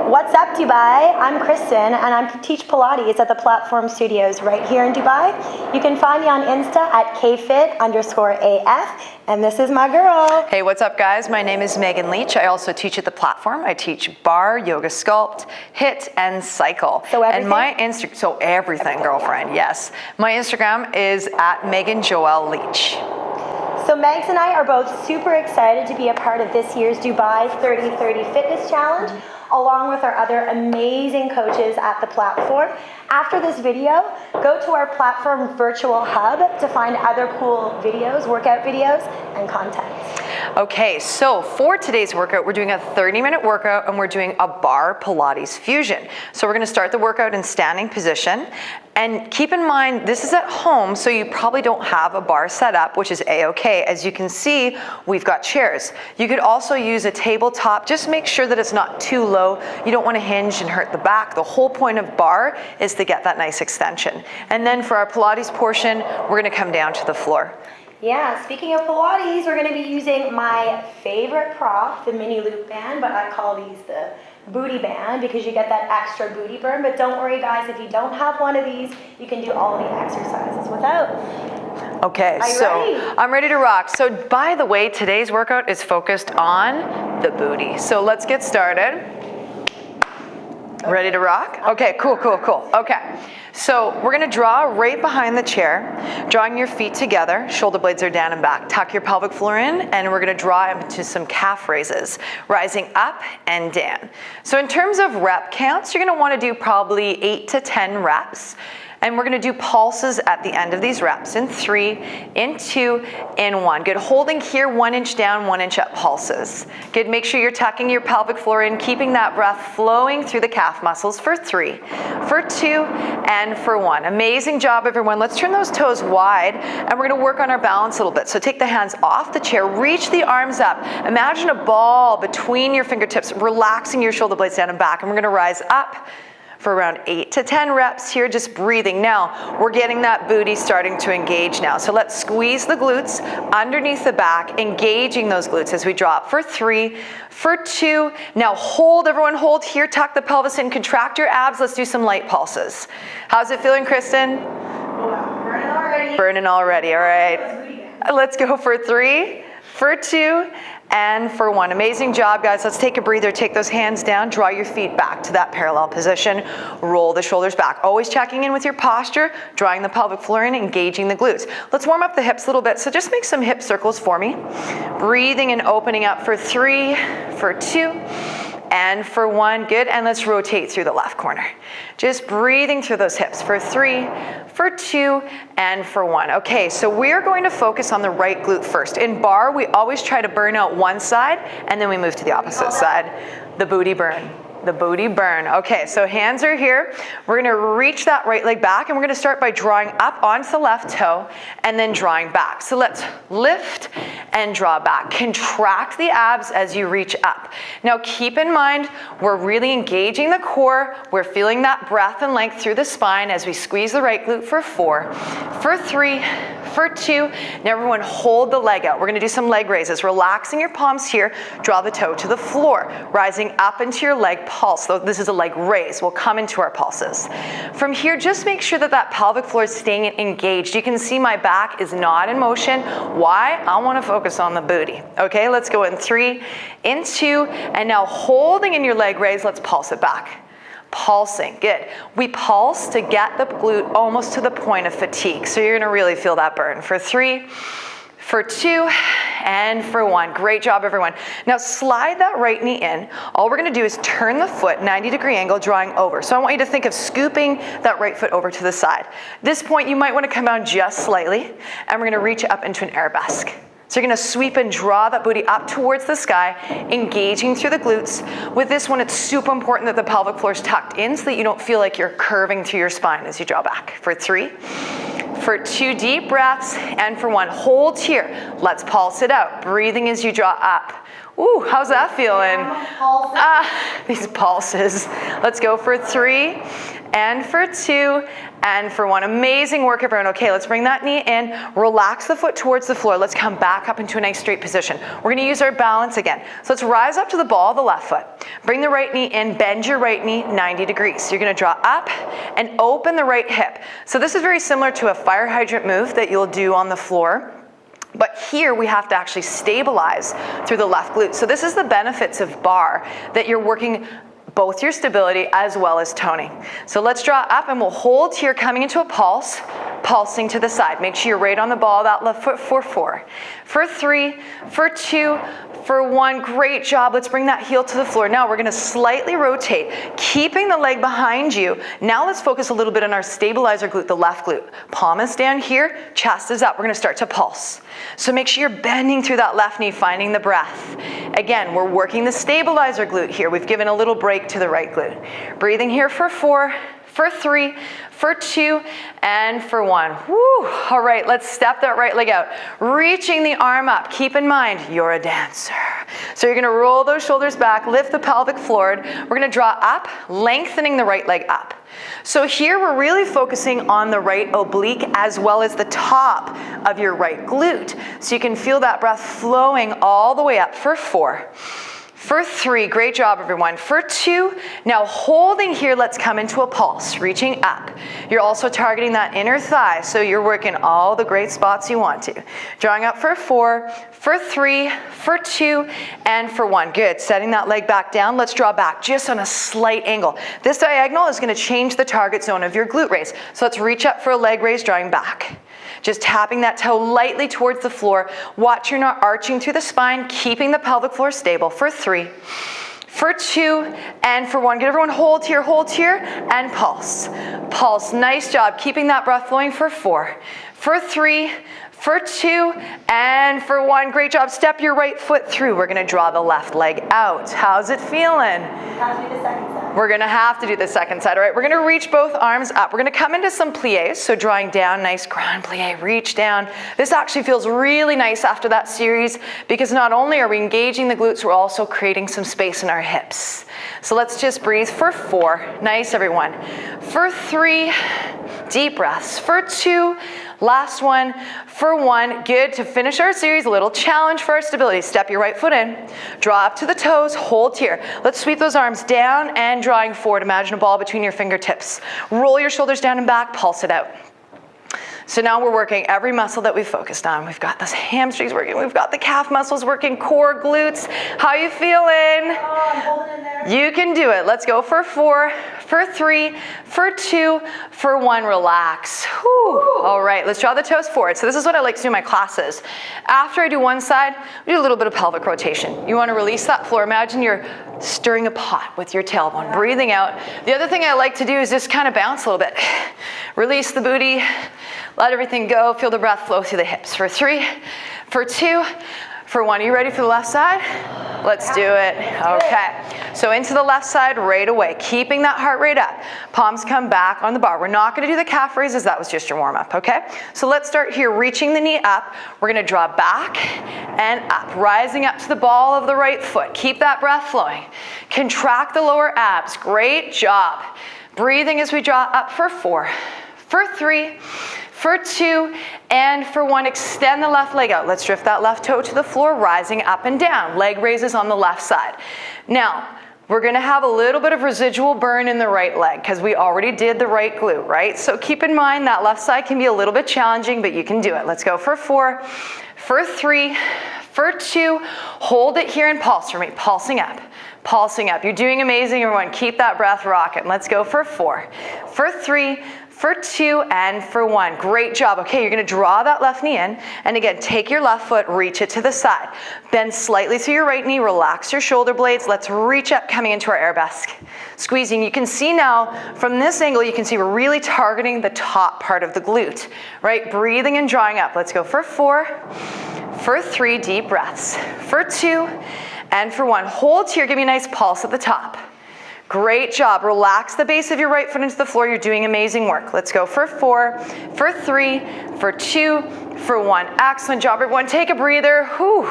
What's up, Dubai? I'm Kristin, and I teach Pilates at the Platform Studios right here in Dubai. You can find me on Insta at kfit_AF, and this is my girl. Hey, what's up, guys? My name is Megan Leach. I also teach at the Platform. I teach Barre, Yoga Sculpt, HIIT, and Cycle. So everything? And my everything, girlfriend, yes. My Instagram is at Megan Joelle Leach. So Megs and I are both super excited to be a part of this year's Dubai 30-30 Fitness Challenge, along with our other amazing coaches at the Platform. After this video, go to our Platform virtual hub to find other cool videos, workout videos, and content. Okay, so for today's workout, we're doing a 30-minute workout and we're doing a Barre Pilates fusion. So we're gonna start the workout in standing position. And keep in mind, this is at home, so you probably don't have a bar set up, which is A-okay. As you can see, we've got chairs. You could also use a tabletop. Just make sure that it's not too low. You don't want to hinge and hurt the back. The whole point of Barre is to get that nice extension. And then for our Pilates portion, we're gonna come down to the floor. Yeah, speaking of Pilates, we're gonna be using my favorite prop, the mini loop band, but I call these the booty band because you get that extra booty burn. But don't worry, guys, if you don't have one of these, you can do all the exercises without. Okay, so I'm ready to rock. So by the way, today's workout is focused on the booty. So let's get started. Ready to rock? Okay, cool. Okay, so we're gonna draw right behind the chair, drawing your feet together, shoulder blades are down and back. Tuck your pelvic floor in, and we're gonna draw into some calf raises, rising up and down. So in terms of rep counts, you're gonna wanna do probably 8 to 10 reps. And we're gonna do pulses at the end of these reps in 3, in 2, in 1. Good, holding here, 1 inch down, 1 inch up pulses. Good, make sure you're tucking your pelvic floor in, keeping that breath flowing through the calf muscles for 3, for 2, and for 1. Amazing job, everyone. Let's turn those toes wide, and we're gonna work on our balance a little bit. So take the hands off the chair, reach the arms up. Imagine a ball between your fingertips, relaxing your shoulder blades down and back, and we're gonna rise up for around 8 to 10 reps here, just breathing. Now, we're getting that booty starting to engage now. So let's squeeze the glutes underneath the back, engaging those glutes as we drop for 3, for 2. Now hold, everyone hold here, tuck the pelvis in, contract your abs. Let's do some light pulses. How's it feeling, Kristin? Burning already. Burning already, all right. Let's go for 3, for 2, and for 1. Amazing job, guys. Let's take a breather. Take those hands down. Draw your feet back to that parallel position. Roll the shoulders back. Always checking in with your posture, drawing the pelvic floor in, engaging the glutes. Let's warm up the hips a little bit. So just make some hip circles for me. Breathing and opening up for 3, for 2, and for 1. Good. And let's rotate through the left corner. Just breathing through those hips for 3, for 2, and for 1. Okay, so we're going to focus on the right glute first. In Barre, we always try to burn out one side, and then we move to the opposite side. The booty burn. The booty burn. Okay, so hands are here. We're gonna reach that right leg back, and we're gonna start by drawing up onto the left toe and then drawing back. So let's lift and draw back. Contract the abs as you reach up. Now keep in mind, we're really engaging the core. We're feeling that breath and length through the spine as we squeeze the right glute for 4, for 3, for 2. Now everyone hold the leg out. We're gonna do some leg raises. Relaxing your palms here, draw the toe to the floor, rising up into your leg pulse. So this is a leg raise. We'll come into our pulses. From here, just make sure that that pelvic floor is staying engaged. You can see my back is not in motion. Why? I wanna focus on the booty. Okay, let's go in 3, in 2, and now holding in your leg raise, let's pulse it back. Pulsing, good. We pulse to get the glute almost to the point of fatigue. So you're gonna really feel that burn for 3, for 2, and for 1. Great job, everyone. Now slide that right knee in. All we're gonna do is turn the foot 90-degree angle, drawing over. So I want you to think of scooping that right foot over to the side. At this point, you might wanna come down just slightly, and we're gonna reach up into an arabesque. So you're gonna sweep and draw that booty up towards the sky, engaging through the glutes. With this one, it's super important that the pelvic floor is tucked in so that you don't feel like you're curving through your spine as you draw back. For 3, for 2 deep breaths, and for 1. Hold here. Let's pulse it out. Breathing as you draw up. Ooh, how's that feeling? These pulses. Let's go for 3 and for 2 and for 1. Amazing work, everyone. Okay, let's bring that knee in. Relax the foot towards the floor. Let's come back up into a nice straight position. We're gonna use our balance again. So let's rise up to the ball of the left foot. Bring the right knee in, bend your right knee 90 degrees. So you're gonna draw up and open the right hip. So this is very similar to a fire hydrant move that you'll do on the floor. But here we have to actually stabilize through the left glute. So this is the benefits of barre, that you're working both your stability as well as toning. So let's draw up and we'll hold here coming into a pulse, pulsing to the side. Make sure you're right on the ball of that left foot for 4, for 3, for 2, for 1. Great job. Let's bring that heel to the floor. Now we're gonna slightly rotate, keeping the leg behind you. Now let's focus a little bit on our stabilizer glute, the left glute. Palm is down here, chest is up. We're gonna start to pulse. So make sure you're bending through that left knee, finding the breath. Again, we're working the stabilizer glute here. We've given a little break to the right glute. Breathing here for 4, for 3, for 2, and for 1. Woo. All right, let's step that right leg out. Reaching the arm up. Keep in mind, you're a dancer. So you're gonna roll those shoulders back, lift the pelvic forward. We're gonna draw up, lengthening the right leg up. So here we're really focusing on the right oblique as well as the top of your right glute. So you can feel that breath flowing all the way up for 4. For 3, great job everyone. For 2, now holding here, let's come into a pulse, reaching up. You're also targeting that inner thigh, so you're working all the great spots you want to. Drawing up for 4, for 3, for 2, and for 1. Good, setting that leg back down. Let's draw back just on a slight angle. This diagonal is gonna change the target zone of your glute raise. So let's reach up for a leg raise, drawing back. Just tapping that toe lightly towards the floor. Watch you're not arching through the spine, keeping the pelvic floor stable. For 3, for 2, and for 1. Get everyone hold here, and pulse. Pulse, nice job. Keeping that breath flowing for 4, for 3, for 2, and for 1. Great job. Step your right foot through. We're gonna draw the left leg out. How's it feeling? Have to do the second side. We're gonna have to do the second side. All right, we're gonna reach both arms up. We're gonna come into some pliés, so drawing down, nice grand plie, reach down. This actually feels really nice after that series because not only are we engaging the glutes, we're also creating some space in our hips. So let's just breathe for 4. Nice, everyone. For 3, deep breaths. For 2, last one. For 1, good. To finish our series, a little challenge for our stability. Step your right foot in, draw up to the toes, hold here. Let's sweep those arms down and drawing forward. Imagine a ball between your fingertips. Roll your shoulders down and back, pulse it out. So now we're working every muscle that we've focused on. We've got this hamstrings working, we've got the calf muscles working, core, glutes. How you feeling? Oh, I'm holding in there. You can do it. Let's go for 4, for 3, for 2, for 1. Relax. Whew. All right, let's draw the toes forward. So this is what I like to do in my classes. After I do one side, we do a little bit of pelvic rotation. You want to release that floor. Imagine you're stirring a pot with your tailbone, breathing out. The other thing I like to do is just kind of bounce a little bit. Release the booty, let everything go, feel the breath flow through the hips. For 3, for 2, for 1. Are you ready for the left side? Let's do it. Okay. So into the left side right away, keeping that heart rate up. Palms come back on the bar. We're not gonna do the calf raises, that was just your warm up, okay? So let's start here, reaching the knee up. We're gonna draw back and up, rising up to the ball of the right foot. Keep that breath flowing. Contract the lower abs, great job. Breathing as we draw up for 4, for 3, for 2, and for 1. Extend the left leg out. Let's drift that left toe to the floor, rising up and down. Leg raises on the left side. Now, we're gonna have a little bit of residual burn in the right leg because we already did the right glute, right? So keep in mind that left side can be a little bit challenging, but you can do it. Let's go for 4, for 3, for 2. Hold it here and pulse for me, pulsing up. Pulsing up. You're doing amazing, everyone. Keep that breath rocking. Let's go for 4, for 3, for 2, and for 1. Great job. Okay, you're gonna draw that left knee in, and again, take your left foot, reach it to the side. Bend slightly through your right knee, relax your shoulder blades. Let's reach up, coming into our arabesque. Squeezing. You can see now, from this angle, you can see we're really targeting the top part of the glute, right? Breathing and drawing up. Let's go for 4, for 3, deep breaths. For 2, and for 1. Hold here, give me a nice pulse at the top. Great job. Relax the base of your right foot into the floor. You're doing amazing work. Let's go for 4, for 3, for 2, for 1. Excellent job, everyone. Take a breather. Whew.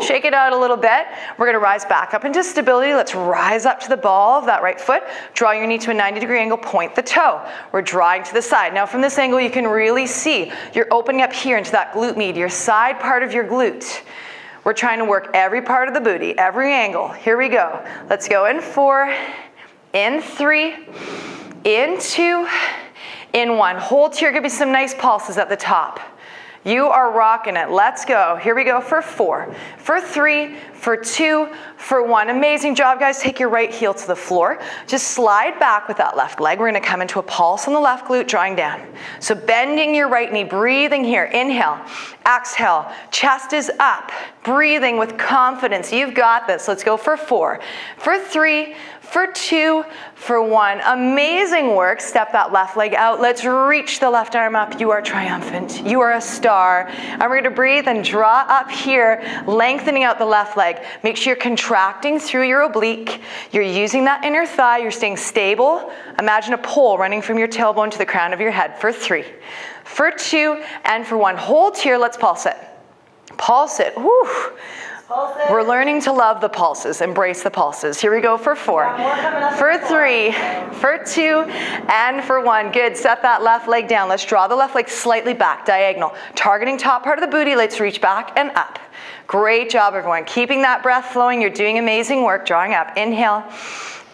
Shake it out a little bit. We're going to rise back up into stability. Let's rise up to the ball of that right foot. Draw your knee to a 90-degree angle. Point the toe. We're drawing to the side. Now from this angle, you can really see you're opening up here into that glute med, your side part of your glute. We're trying to work every part of the booty, every angle. Here we go. Let's go in 4, in 3, in 2, in 1. Hold here. Give me some nice pulses at the top. You are rocking it. Let's go. Here we go for 4, for 3, for 2, for 1. Amazing job, guys. Take your right heel to the floor. Just slide back with that left leg. We're going to come into a pulse on the left glute, drawing down. So bending your right knee, breathing here. Inhale, exhale. Chest is up. Breathing with confidence. You've got this. Let's go for 4, for 3, for 2, for 1. Amazing work. Step that left leg out. Let's reach the left arm up. You are triumphant. You are a star. And we're going to breathe and draw up here, lengthening out the left leg. Make sure you're contracting through your oblique. You're using that inner thigh. You're staying stable. Imagine a pole running from your tailbone to the crown of your head for 3, for 2, and for 1. Hold here. Let's pulse it. Pulse it. Woo. We're learning to love the pulses, embrace the pulses. Here we go for 4, for 3, for 2, and for 1. Good, set that left leg down. Let's draw the left leg slightly back, diagonal. Targeting top part of the booty, let's reach back and up. Great job, everyone. Keeping that breath flowing, you're doing amazing work. Drawing up, inhale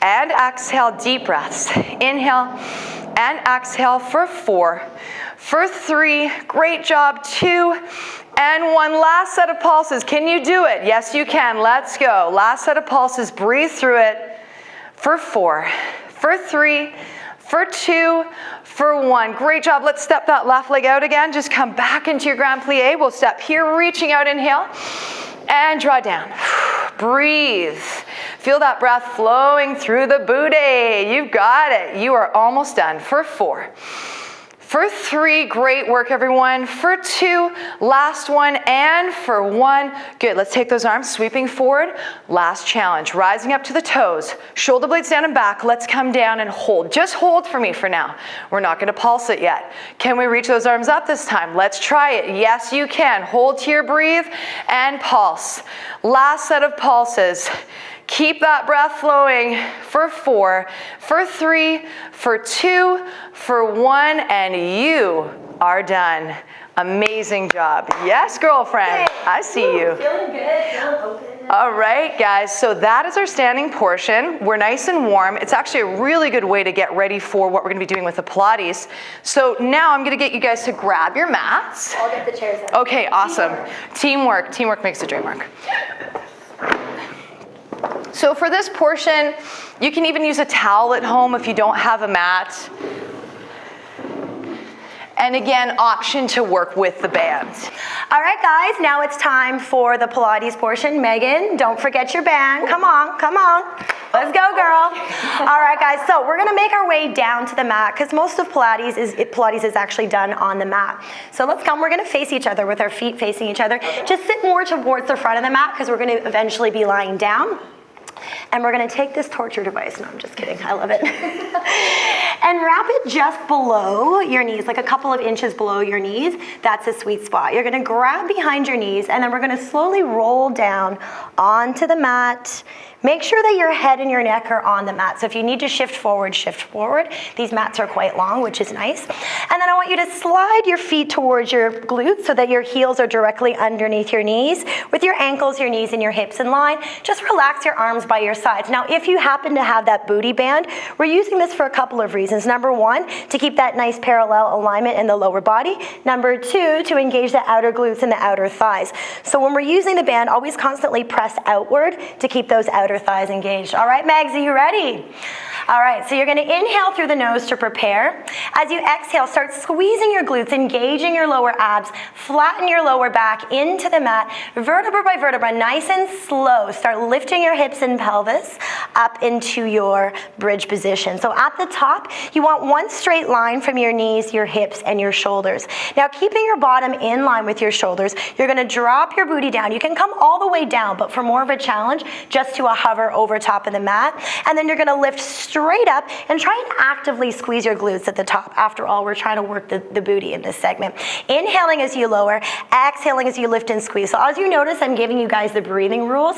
and exhale, deep breaths. Inhale and exhale for 4, for 3, great job, 2, and 1. Last set of pulses. Can you do it? Yes, you can. Let's go. Last set of pulses. Breathe through it. For 4, for 3, for 2, for 1. Great job. Let's step that left leg out again. Just come back into your grand plie. We'll step here, reaching out, inhale, and draw down. Breathe. Feel that breath flowing through the booty. You've got it. You are almost done. For 4. For 3, great work, everyone. For 2, last one, and for 1. Good, let's take those arms, sweeping forward. Last challenge, rising up to the toes. Shoulder blades down and back. Let's come down and hold. Just hold for me for now. We're not gonna pulse it yet. Can we reach those arms up this time? Let's try it. Yes, you can. Hold here, breathe, and pulse. Last set of pulses. Keep that breath flowing for 4, for 3, for 2, for 1, and you are done. Amazing job. Yes, girlfriend, I see you. Feeling good, feeling open. All right, guys, so that is our standing portion. We're nice and warm. It's actually a really good way to get ready for what we're gonna be doing with the Pilates. So now I'm gonna get you guys to grab your mats. I'll get the chairs out. Okay, awesome. Teamwork. Teamwork makes the dream work. So for this portion, you can even use a towel at home if you don't have a mat. And again, option to work with the band. All right, guys, now it's time for the Pilates portion. Megan, don't forget your band. Come on, come on. Let's go, girl. All right, guys, so we're gonna make our way down to the mat because most of Pilates is actually done on the mat. So let's come, we're gonna face each other with our feet facing each other. Just sit more towards the front of the mat because we're gonna eventually be lying down. And we're gonna take this torture device, no, I'm just kidding, I love it. And wrap it just below your knees, like a couple of inches below your knees. That's a sweet spot. You're gonna grab behind your knees and then we're gonna slowly roll down onto the mat. Make sure that your head and your neck are on the mat. So if you need to shift forward, shift forward. These mats are quite long, which is nice. And then I want you to slide your feet towards your glutes so that your heels are directly underneath your knees. With your ankles, your knees, and your hips in line, just relax your arms by your sides. Now, if you happen to have that booty band, we're using this for a couple of reasons. Number 1, to keep that nice parallel alignment in the lower body. Number 2, to engage the outer glutes and the outer thighs. So when we're using the band, always constantly press outward to keep those outer thighs engaged. All right, Megs, are you ready? All right, so you're gonna inhale through the nose to prepare. As you exhale, start squeezing your glutes, engaging your lower abs, flatten your lower back into the mat, vertebra by vertebra, nice and slow. Start lifting your hips and pelvis up into your bridge position. So at the top, you want one straight line from your knees, your hips, and your shoulders. Now, keeping your bottom in line with your shoulders, you're gonna drop your booty down. You can come all the way down, but for more of a challenge, just do a hover over top of the mat. And then you're gonna lift straight up and try and actively squeeze your glutes at the top. After all, we're trying to work the booty in this segment. Inhaling as you lower, exhaling as you lift and squeeze. So as you notice, I'm giving you guys the breathing rules.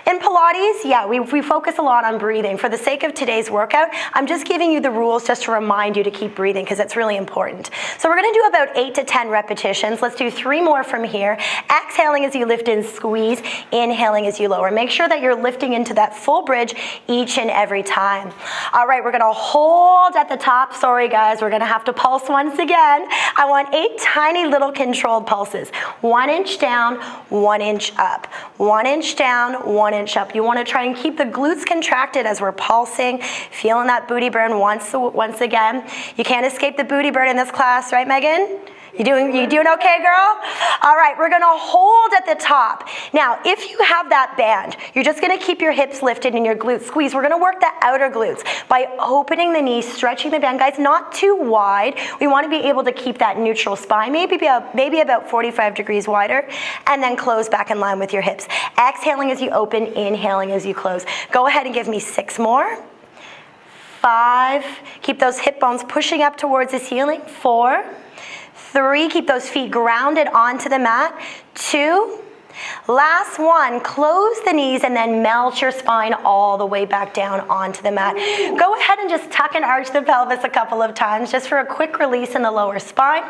In Pilates, yeah, we focus a lot on breathing. For the sake of today's workout, I'm just giving you the rules just to remind you to keep breathing because it's really important. So we're gonna do about 8 to 10 repetitions. Let's do 3 more from here. Exhaling as you lift and squeeze, inhaling as you lower. Make sure that you're lifting into that full bridge each and every time. All right, we're gonna hold at the top. Sorry guys, we're gonna have to pulse once again. I want 8 tiny little controlled pulses. 1 inch down, 1 inch up. 1 inch down, 1 inch up. You wanna try and keep the glutes contracted as we're pulsing, feeling that booty burn once again. You can't escape the booty burn in this class, right, Megan? You doing okay, girl? All right, we're gonna hold at the top. Now, if you have that band, you're just gonna keep your hips lifted and your glutes squeezed. We're gonna work the outer glutes by opening the knees, stretching the band. Guys, not too wide. We wanna be able to keep that neutral spine, maybe about 45 degrees wider, and then close back in line with your hips. Exhaling as you open, inhaling as you close. Go ahead and give me 6 more. 5, keep those hip bones pushing up towards the ceiling. 4, 3, keep those feet grounded onto the mat. 2, last one, close the knees and then melt your spine all the way back down onto the mat. Go ahead and just tuck and arch the pelvis a couple of times just for a quick release in the lower spine.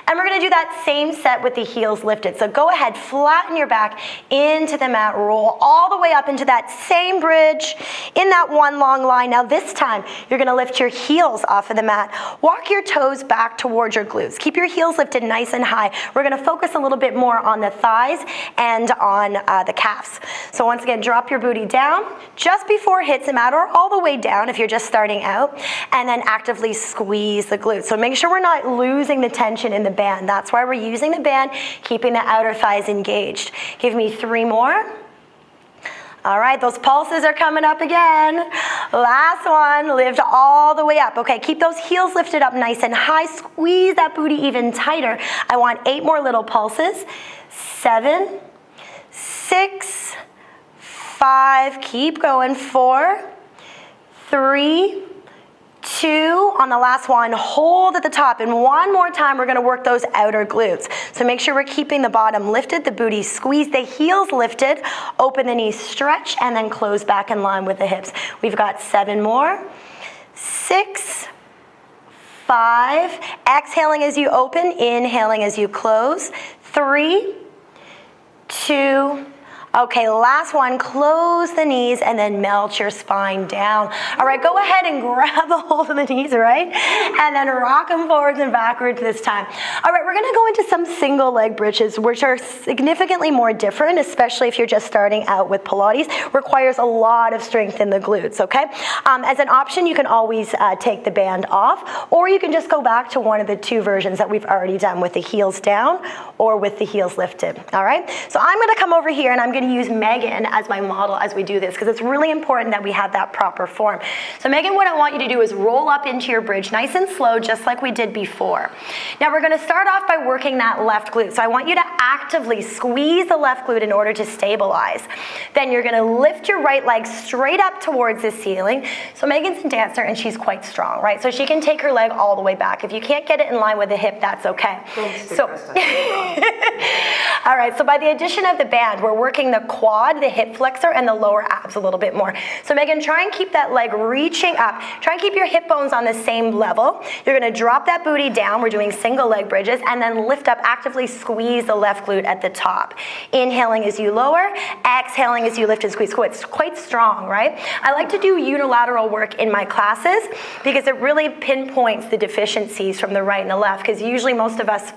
And we're gonna do that same set with the heels lifted. So go ahead, flatten your back into the mat, roll all the way up into that same bridge in that one long line. Now this time, you're gonna lift your heels off of the mat. Walk your toes back towards your glutes. Keep your heels lifted nice and high. We're gonna focus a little bit more on the thighs and on the calves. So once again, drop your booty down just before it hits the mat or all the way down if you're just starting out, and then actively squeeze the glutes. So make sure we're not losing the tension in the band. That's why we're using the band, keeping the outer thighs engaged. Give me 3 more. All right, those pulses are coming up again. Last one, lift all the way up. Okay, keep those heels lifted up nice and high. Squeeze that booty even tighter. I want 8 more little pulses. 7, 6, 5, keep going. 4, 3, 2, on the last one, hold at the top. And one more time, we're gonna work those outer glutes. So make sure we're keeping the bottom lifted, the booty squeezed, the heels lifted, open the knees, stretch, and then close back in line with the hips. We've got 7 more. 6, 5, exhaling as you open, inhaling as you close. 3, 2, okay, last one, close the knees and then melt your spine down. All right, go ahead and grab a hold of the knees, right? And then rock them forwards and backwards this time. All right, we're gonna go into some single leg bridges, which are significantly more different, especially if you're just starting out with Pilates. Requires a lot of strength in the glutes, okay? As an option, you can always take the band off, or you can just go back to one of the 2 versions that we've already done with the heels down or with the heels lifted, all right? So I'm gonna come over here and I'm gonna use Megan as my model as we do this because it's really important that we have that proper form. So Megan, what I want you to do is roll up into your bridge nice and slow, just like we did before. Now we're gonna start off by working that left glute. So I want you to actively squeeze the left glute in order to stabilize. Then you're gonna lift your right leg straight up towards the ceiling. So Megan's a dancer and she's quite strong, right? So she can take her leg all the way back. If you can't get it in line with the hip, that's okay. So, all right, so by the addition of the band, we're working the quad, the hip flexor, and the lower abs a little bit more. So Megan, try and keep that leg reaching up. Try and keep your hip bones on the same level. You're gonna drop that booty down. We're doing single leg bridges, and then lift up, actively squeeze the left glute at the top. Inhaling as you lower, exhaling as you lift and squeeze. It's quite strong, right? I like to do unilateral work in my classes because it really pinpoints the deficiencies from the right and the left, because usually most of us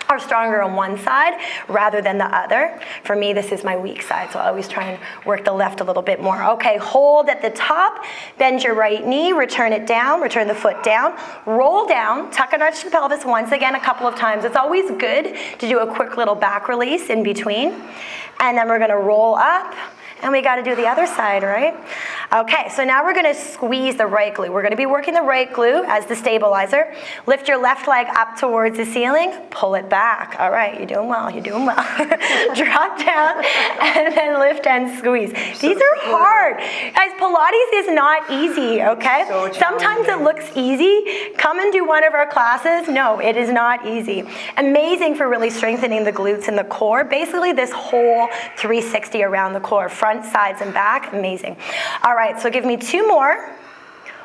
are stronger on one side rather than the other. For me, this is my weak side, so I always try and work the left a little bit more. Okay, hold at the top, bend your right knee, return it down, return the foot down, roll down, tuck and arch the pelvis once again a couple of times. It's always good to do a quick little back release in between. And then we're gonna roll up, And we got to do the other side, right? Okay, so now we're going to squeeze the right glute. We're going to be working the right glute as the stabilizer. Lift your left leg up towards the ceiling, pull it back. All right, you're doing well, you're doing well. Drop down and then lift and squeeze. These are hard. Guys, Pilates is not easy, okay? So sometimes it looks easy. Come and do one of our classes. No, it is not easy. Amazing for really strengthening the glutes and the core. Basically this whole 360 around the core, front, sides, and back. Amazing. All right, so give me 2 more.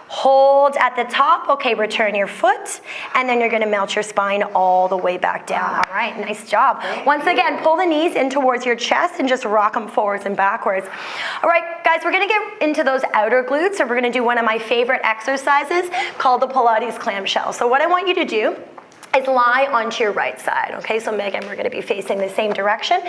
Hold at the top. Okay, return your foot, and then you're going to melt your spine all the way back down. All right, nice job. Once again, pull the knees in towards your chest and just rock them forwards and backwards. All right, guys, we're going to get into those outer glutes, so we're going to do one of my favorite exercises called the Pilates clamshell. So what I want you to do is lie onto your right side, okay? So Megan, we're gonna be facing the same direction.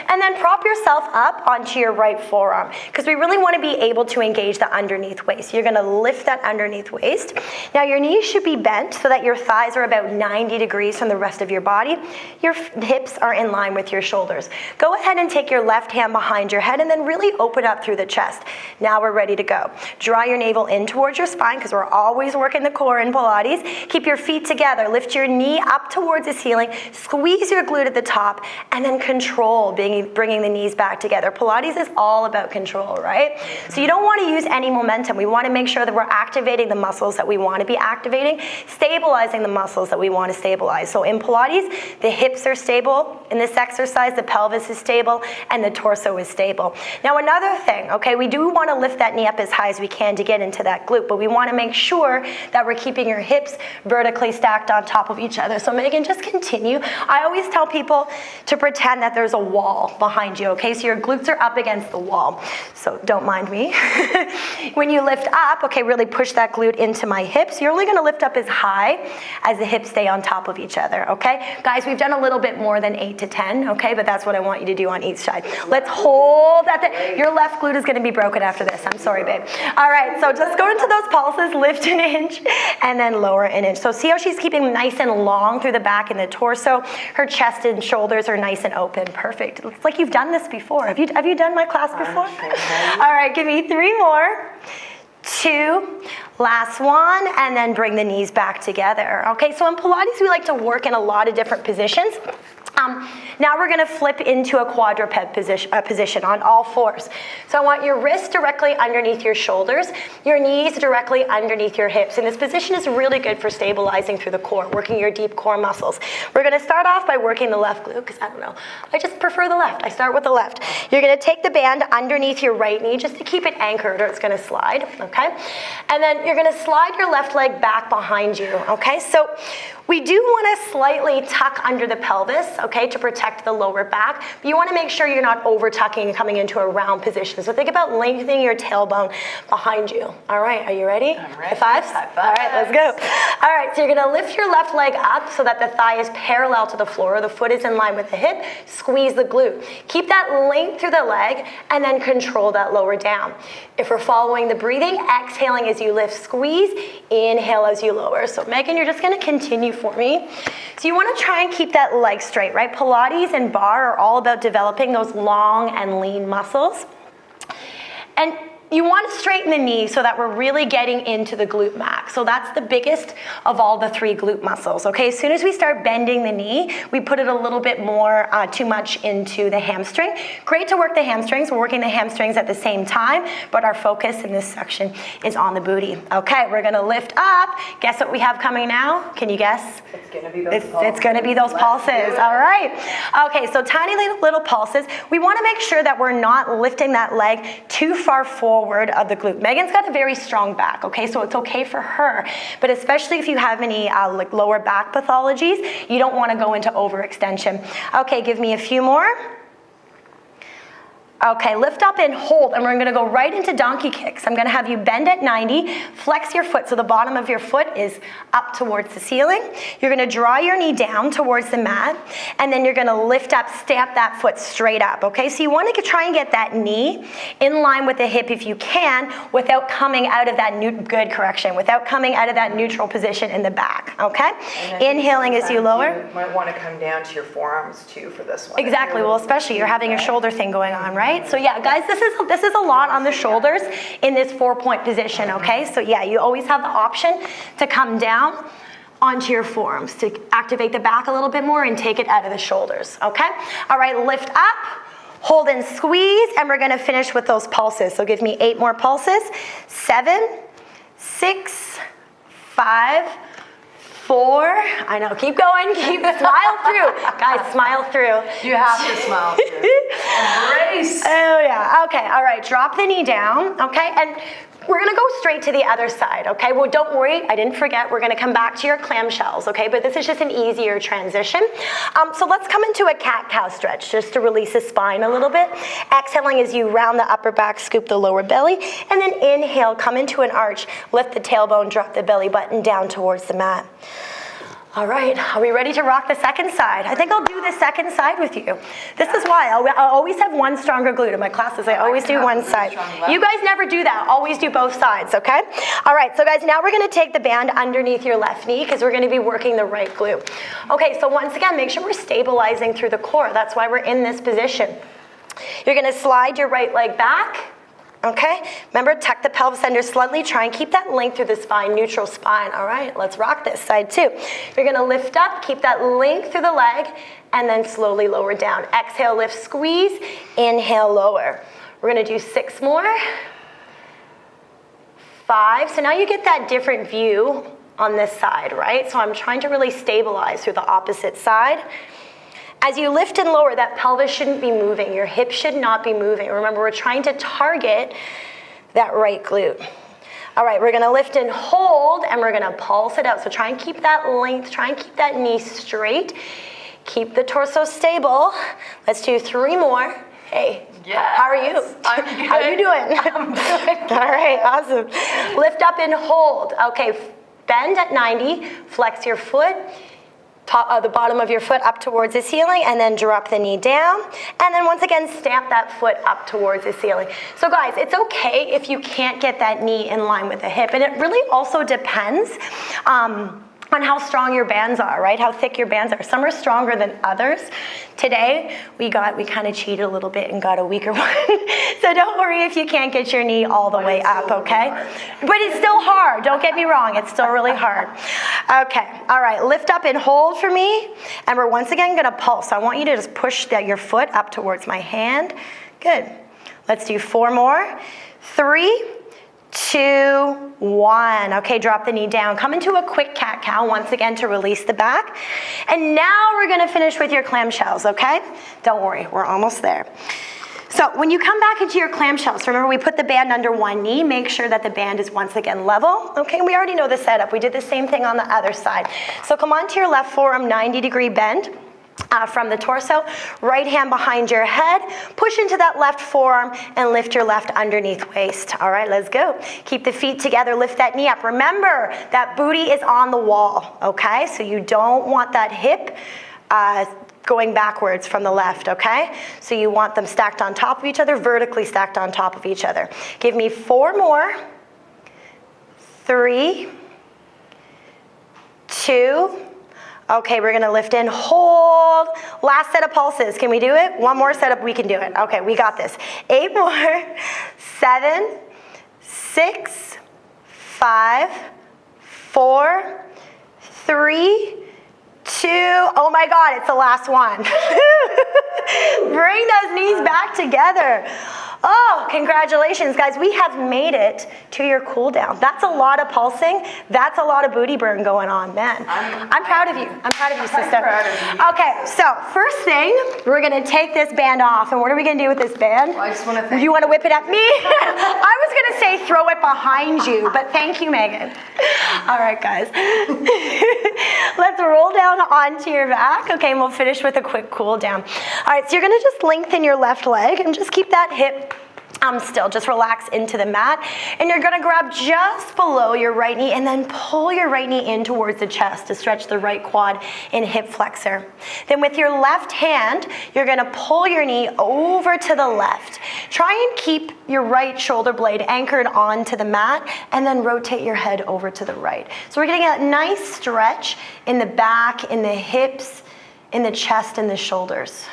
And then prop yourself up onto your right forearm, because we really wanna be able to engage the underneath waist. You're gonna lift that underneath waist. Now your knees should be bent so that your thighs are about 90 degrees from the rest of your body. Your hips are in line with your shoulders. Go ahead and take your left hand behind your head and then really open up through the chest. Now we're ready to go. Draw your navel in towards your spine, because we're always working the core in Pilates. Keep your feet together, lift your knee up towards the ceiling, squeeze your glute at the top, and then control, bringing the knees back together. Pilates is all about control, right? So you don't want to use any momentum. We want to make sure that we're activating the muscles that we want to be activating, stabilizing the muscles that we want to stabilize. So in Pilates, the hips are stable. In this exercise, the pelvis is stable and the torso is stable. Now another thing, okay, we do want to lift that knee up as high as we can to get into that glute, but we want to make sure that we're keeping your hips vertically stacked on top of each other. So Megan, just continue. I always tell people to pretend that there's a wall behind you, okay? So your glutes are up against the wall. So don't mind me. When you lift up, okay, really push that glute into my hips. You're only gonna lift up as high as the hips stay on top of each other, okay? Guys, we've done a little bit more than 8 to 10, okay? But that's what I want you to do on each side. Let's hold at your left glute is gonna be broken after this. I'm sorry, babe. All right, so just go into those pulses, lift an inch, and then lower an inch. So see how she's keeping nice and long through the back and the torso. Her chest and shoulders are nice and open. Perfect. It's like you've done this before. Have you done my class before? All right, give me 3 more. 2, last one, and then bring the knees back together. Okay, so in Pilates, we like to work in a lot of different positions. Now we're gonna flip into a quadruped position on all 4s. So I want your wrists directly underneath your shoulders, your knees directly underneath your hips. And this position is really good for stabilizing through the core, working your deep core muscles. We're gonna start off by working the left glute, because I don't know, I just prefer the left. I start with the left. You're gonna take the band underneath your right knee just to keep it anchored, or it's gonna slide, okay? And then you're gonna slide your left leg back behind you, okay? So we do want to slightly tuck under the pelvis, okay, to protect the lower back. But you want to make sure you're not over tucking and coming into a round position. So think about lengthening your tailbone behind you. All right, are you ready? I'm ready. High fives? High fives. All right, let's go. All right, so you're going to lift your left leg up so that the thigh is parallel to the floor. The foot is in line with the hip. Squeeze the glute. Keep that length through the leg and then control that lower down. If we're following the breathing, exhaling as you lift, squeeze, inhale as you lower. So Megan, you're just going to continue for me. So you want to try and keep that leg straight, right? Pilates and Barre are all about developing those long and lean muscles. And you want to straighten the knee so that we're really getting into the glute max. So that's the biggest of all the 3 glute muscles, okay? As soon as we start bending the knee, we put it a little bit more too much into the hamstring. Great to work the hamstrings. We're working the hamstrings at the same time, but our focus in this section is on the booty. Okay, we're gonna lift up. Guess what we have coming now? Can you guess? It's gonna be those pulses. It's gonna be those pulses, all right. Okay, so tiny little pulses. We wanna make sure that we're not lifting that leg too far forward of the glute. Megan's got a very strong back, okay, so it's okay for her, but especially if you have any like lower back pathologies, you don't want to go into overextension. Okay, give me a few more. Okay, lift up and hold, and we're going to go right into donkey kicks. I'm going to have you bend at 90, flex your foot so the bottom of your foot is up towards the ceiling. You're going to draw your knee down towards the mat, and then you're going to lift up, stamp that foot straight up, okay? So you want to try and get that knee in line with the hip if you can without coming out of that without coming out of that neutral position in the back, okay? Inhaling as you lower. You might want to come down to your forearms too for this one. Exactly, well, especially you're having a shoulder thing going on, right? right? So yeah, guys, this is a lot on the shoulders in this 4-point position, okay? So yeah, you always have the option to come down onto your forearms to activate the back a little bit more and take it out of the shoulders, okay? All right, lift up, hold and squeeze, and we're gonna finish with those pulses. So give me 8 more pulses. 7, 6, 5, 4, I know, keep going, smile through. Guys, smile through. You have to smile through. Embrace. Oh yeah, okay, all right, drop the knee down, okay? And we're gonna go straight to the other side, okay? Well, don't worry, I didn't forget, we're gonna come back to your clamshells, okay? But this is just an easier transition. So let's come into a cat-cow stretch just to release the spine a little bit. Exhaling as you round the upper back, scoop the lower belly, and then inhale, come into an arch, lift the tailbone, drop the belly button down towards the mat. All right, are we ready to rock the second side? I think I'll do the second side with you. This is why, I always have one stronger glute in my classes. I always do one side. You guys never do that, always do both sides, okay? All right, so guys, now we're gonna take the band underneath your left knee because we're gonna be working the right glute. Okay, so once again, make sure we're stabilizing through the core. That's why we're in this position. You're gonna slide your right leg back. Okay, remember, tuck the pelvis under slightly, try and keep that length through the spine, neutral spine. All right, let's rock this side too. You're gonna lift up, keep that length through the leg, and then slowly lower down. Exhale, lift, squeeze, inhale, lower. We're gonna do 6 more. 5, so now you get that different view on this side, right? So I'm trying to really stabilize through the opposite side. As you lift and lower, that pelvis shouldn't be moving. Your hips should not be moving. Remember, we're trying to target that right glute. All right, we're gonna lift and hold, and we're gonna pulse it out. So try and keep that length, try and keep that knee straight. Keep the torso stable. Let's do 3 more. Hey, yes. How are you? I'm good. How are you doing? I'm good. All right, awesome. Lift up and hold. Okay, bend at 90, flex your foot. The bottom of your foot up towards the ceiling, and then drop the knee down, and then once again stamp that foot up towards the ceiling. So guys, it's okay if you can't get that knee in line with the hip, and it really also depends on how strong your bands are, right? How thick your bands are. Some are stronger than others. Today, we kind of cheated a little bit and got a weaker one. So don't worry if you can't get your knee all the way up, okay? But it's still hard, don't get me wrong, it's still really hard. Okay, all right, lift up and hold for me, and we're once again gonna pulse. So I want you to just push your foot up towards my hand. Good. Let's do 4 more. 3, 2, 1. Okay, drop the knee down. Come into a quick cat-cow once again to release the back. And now we're gonna finish with your clamshells, okay? Don't worry, we're almost there. So when you come back into your clamshells, remember we put the band under one knee, make sure that the band is once again level. Okay, we already know the setup. We did the same thing on the other side. So come onto your left forearm, 90-degree bend. From the torso, right hand behind your head, push into that left forearm and lift your left underneath waist. All right, let's go. Keep the feet together, lift that knee up. Remember, that booty is on the wall, okay? So you don't want that hip going backwards from the left, okay? So you want them stacked on top of each other, vertically stacked on top of each other. Give me 4 more. 3, 2, okay, we're gonna lift and hold. Last set of pulses, can we do it? 1 more setup, we can do it. Okay, we got this. 8 more, 7, 6, 5, 4, 3, 2, oh my God, it's the last one. Bring those knees back together. Oh, congratulations, guys. We have made it to your cool down. That's a lot of pulsing. That's a lot of booty burn going on, man. I'm proud of you. I'm proud of you, sister. I'm proud of you. Okay, so first thing, we're going to take this band off. And what are we going to do with this band? Well, I just want to thank you. Want to whip it at me? I was going to say throw it behind you, but thank you, Megan. All right, guys. Let's roll down onto your back. Okay, and we'll finish with a quick cool down. All right, so you're going to just lengthen your left leg and just keep that hip still, just relax into the mat, and you're gonna grab just below your right knee and then pull your right knee in towards the chest to stretch the right quad and hip flexor. Then with your left hand, you're gonna pull your knee over to the left. Try and keep your right shoulder blade anchored onto the mat, and then rotate your head over to the right. So we're getting a nice stretch in the back, in the hips, in the chest, and the shoulders.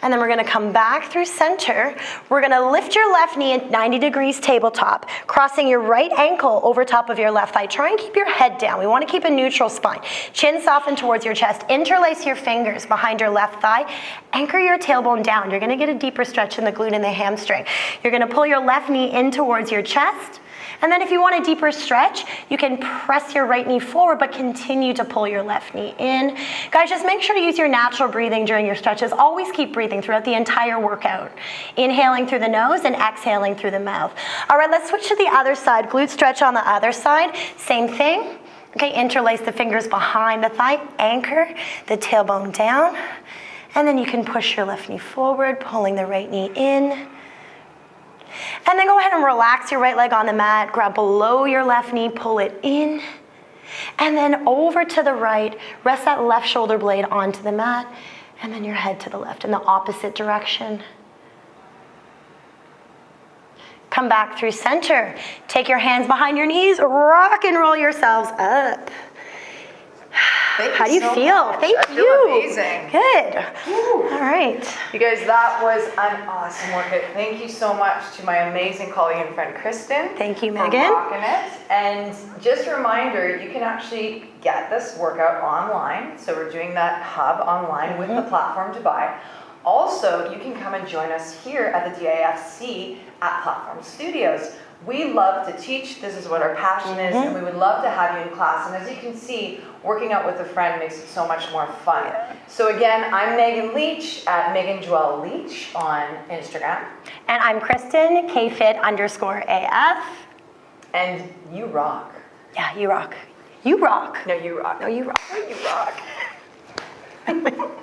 And then we're gonna come back through center. We're gonna lift your left knee at 90 degrees tabletop, crossing your right ankle over top of your left thigh. Try and keep your head down. We wanna keep a neutral spine. Chin soften towards your chest. Interlace your fingers behind your left thigh. Anchor your tailbone down. You're gonna get a deeper stretch in the glute and the hamstring. You're gonna pull your left knee in towards your chest. And then if you want a deeper stretch, you can press your right knee forward, but continue to pull your left knee in. Guys, just make sure to use your natural breathing during your stretches. Always keep breathing throughout the entire workout. Inhaling through the nose and exhaling through the mouth. All right, let's switch to the other side. Glute stretch on the other side. Same thing. Okay, interlace the fingers behind the thigh. Anchor the tailbone down. And then you can push your left knee forward, pulling the right knee in. And then go ahead and relax your right leg on the mat, grab below your left knee, pull it in, and then over to the right, rest that left shoulder blade onto the mat, and then your head to the left in the opposite direction. Come back through center. Take your hands behind your knees, rock and roll yourselves up. How do you feel? Thank you. I feel amazing. Good. Woo. All right. You guys, that was an awesome workout. Thank you so much to my amazing colleague and friend, Kristin. Thank you, for Megan. rocking it. And just a reminder, you can actually get this workout online. So we're doing that hub online with the platform Dubai. Also, you can come and join us here at the DIFC at Platform Studios. We love to teach. This is what our passion is, and we would love to have you in class. And as you can see, working out with a friend makes it so much more fun. So again, I'm Megan Leach at Megan Joelle Leach on Instagram. And I'm Kristin, KFit_AF. And you rock. Yeah, you rock. You rock. No, you rock. No, you rock. No, you rock.